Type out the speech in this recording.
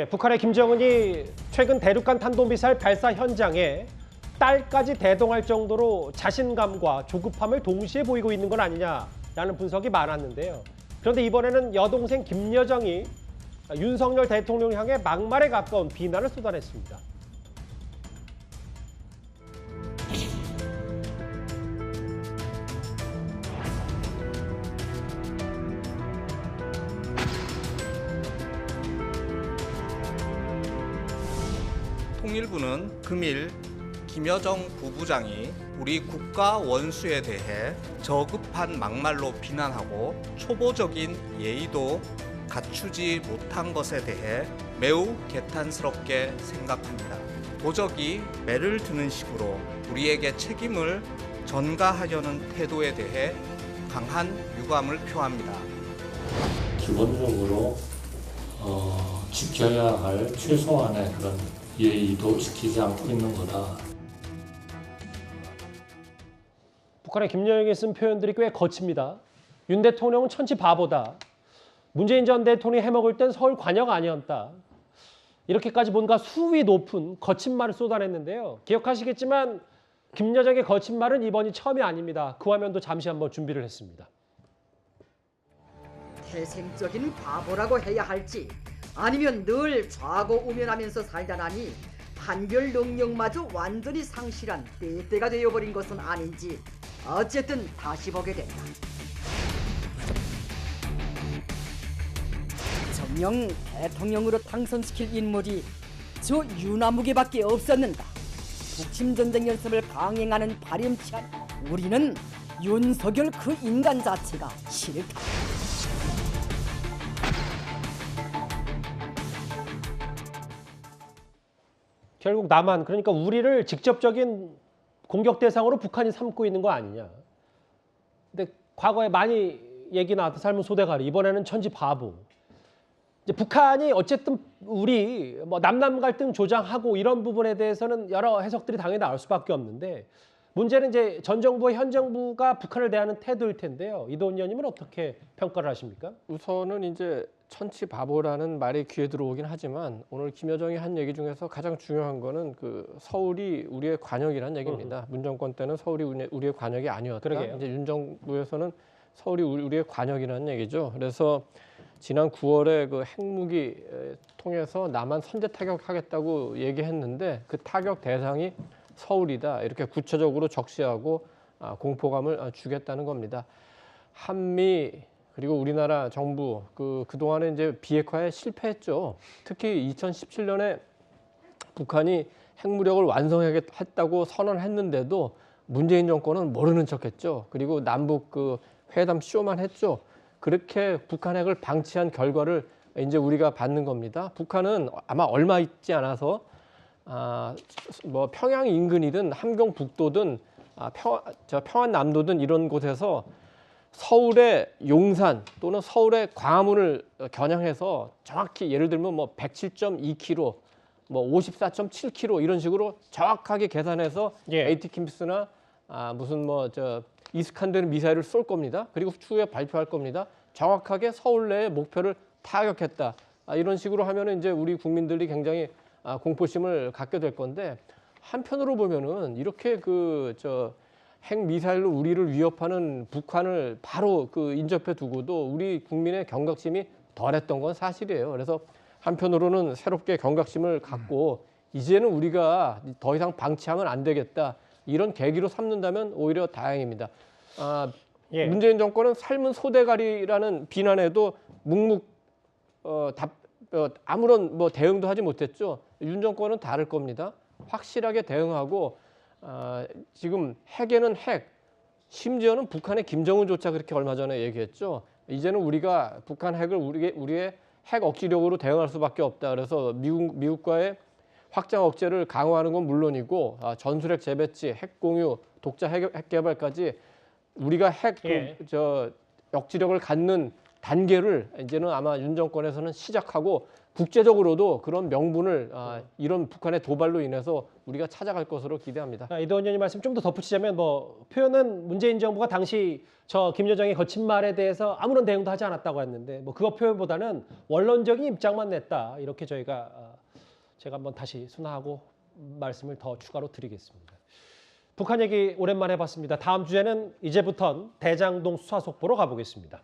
북한의 김정은이 최근 대륙간 탄도미사일 발사 현장에 딸까지 대동할 정도로 자신감과 조급함을 동시에 보이고 있는 건 아니냐라는 분석이 많았는데요. 그런데 이번에는 여동생 김여정이 윤석열 대통령 향해 막말에 가까운 비난을 쏟아냈습니다. 통일부는 금일 김여정 부부장이 우리 국가 원수에 대해 저급한 막말로 비난하고 초보적인 예의도 갖추지 못한 것에 대해 매우 개탄스럽게 생각합니다. 도적이 매를 드는 식으로 우리에게 책임을 전가하려는 태도에 대해 강한 유감을 표합니다. 기본적으로 지켜야 할 최소한의 그런 예의도 지키지 않고 있는 거다. 북한의 김여정이 쓴 표현들이 꽤 거칩니다. 윤 대통령은 천치 바보다. 문재인 전 대통령이 해먹을 땐 서울 관역 아니었다. 이렇게까지 뭔가 수위 높은 거친 말을 쏟아냈는데요. 기억하시겠지만 김여정의 거친 말은 이번이 처음이 아닙니다. 그 화면도 잠시 한번 준비를 했습니다. 태생적인 바보라고 해야 할지 아니면 늘 좌고우면하면서 살다나니 판별 능력마저 완전히 상실한 떼떼가 되어버린 것은 아닌지 어쨌든 다시 보게 된다. 정녕 대통령으로 당선시킬 인물이 저 유나무게밖에 없었는가. 북침전쟁 연습을 강행하는 파렴치한 우리는 윤석열 그 인간 자체가 싫다. 결국 남한, 그러니까 우리를 직접적인 공격 대상으로 북한이 삼고 있는 거 아니냐. 근데 과거에 많이 얘기 나왔던 삶은 소대가리, 이번에는 천지 바보. 이제 북한이 어쨌든 우리 남남 갈등 조장하고 이런 부분에 대해서는 여러 해석들이 당연히 나올 수밖에 없는데, 문제는 이제 전 정부와 현 정부가 북한을 대하는 태도일 텐데요. 이도훈 의원님은 어떻게 평가를 하십니까? 우선은 이제 천치 바보라는 말이 귀에 들어오긴 하지만 오늘 김여정이 한 얘기 중에서 가장 중요한 거는 그 서울이 우리의 관역이라는 얘기입니다. 문 정권 때는 서울이 우리의 관역이 아니었다. 그러게요. 이제 윤 정부에서는 서울이 우리의 관역이라는 얘기죠. 그래서 지난 9월에 그 핵무기 통해서 남한 선제 타격하겠다고 얘기했는데 그 타격 대상이 서울이다. 이렇게 구체적으로 적시하고 공포감을 주겠다는 겁니다. 한미 그리고 우리나라 정부 그동안에 이제 비핵화에 실패했죠. 특히 2017년에 북한이 핵무력을 완성하겠다고 선언했는데도 문재인 정권은 모르는 척했죠. 그리고 남북 그 회담 쇼만 했죠. 그렇게 북한 핵을 방치한 결과를 이제 우리가 받는 겁니다. 북한은 아마 얼마 있지 않아서 뭐 평양 인근이든 함경북도든 평안남도든 이런 곳에서 서울의 용산 또는 서울의 광화문을 겨냥해서 정확히 예를 들면 뭐 107.2km, 뭐 54.7km 이런 식으로 정확하게 계산해서 에이티킴스나 무슨 이스칸데르 미사일을 쏠 겁니다. 그리고 추후에 발표할 겁니다. 정확하게 서울 내의 목표를 타격했다. 이런 식으로 하면은 이제 우리 국민들이 굉장히 공포심을 갖게 될 건데, 한편으로 보면은 이렇게 핵 미사일로 우리를 위협하는 북한을 바로 인접해 두고도 우리 국민의 경각심이 덜했던 건 사실이에요. 그래서 한편으로는 새롭게 경각심을 갖고 이제는 우리가 더 이상 방치하면 안 되겠다. 이런 계기로 삼는다면 오히려 다행입니다. 문재인 정권은 삶은 소대가리라는 비난에도 아무런 대응도 하지 못했죠. 윤 정권은 다를 겁니다. 확실하게 대응하고 지금 핵에는 핵, 심지어는 북한의 김정은조차 그렇게 얼마 전에 얘기했죠. 이제는 우리가 북한 핵을 우리의 핵 억지력으로 대응할 수밖에 없다. 그래서 미국과의 확장 억제를 강화하는 건 물론이고 전술핵 재배치, 핵 공유, 독자 핵 개발까지 우리가 핵 억지력을 갖는 단계를 이제는 아마 윤 정권에서는 시작하고 국제적으로도 그런 명분을 이런 북한의 도발로 인해서 우리가 찾아갈 것으로 기대합니다. 이도원 의원님 말씀 좀 더 덧붙이자면 뭐 표현은 문재인 정부가 당시 저 김여정의 거친 말에 대해서 아무런 대응도 하지 않았다고 했는데 뭐 그거 표현보다는 원론적인 입장만 냈다 이렇게 제가 한번 다시 순화하고 말씀을 더 추가로 드리겠습니다. 북한 얘기 오랜만에 해봤습니다. 다음 주에는 이제부턴 대장동 수사 속보로 가보겠습니다.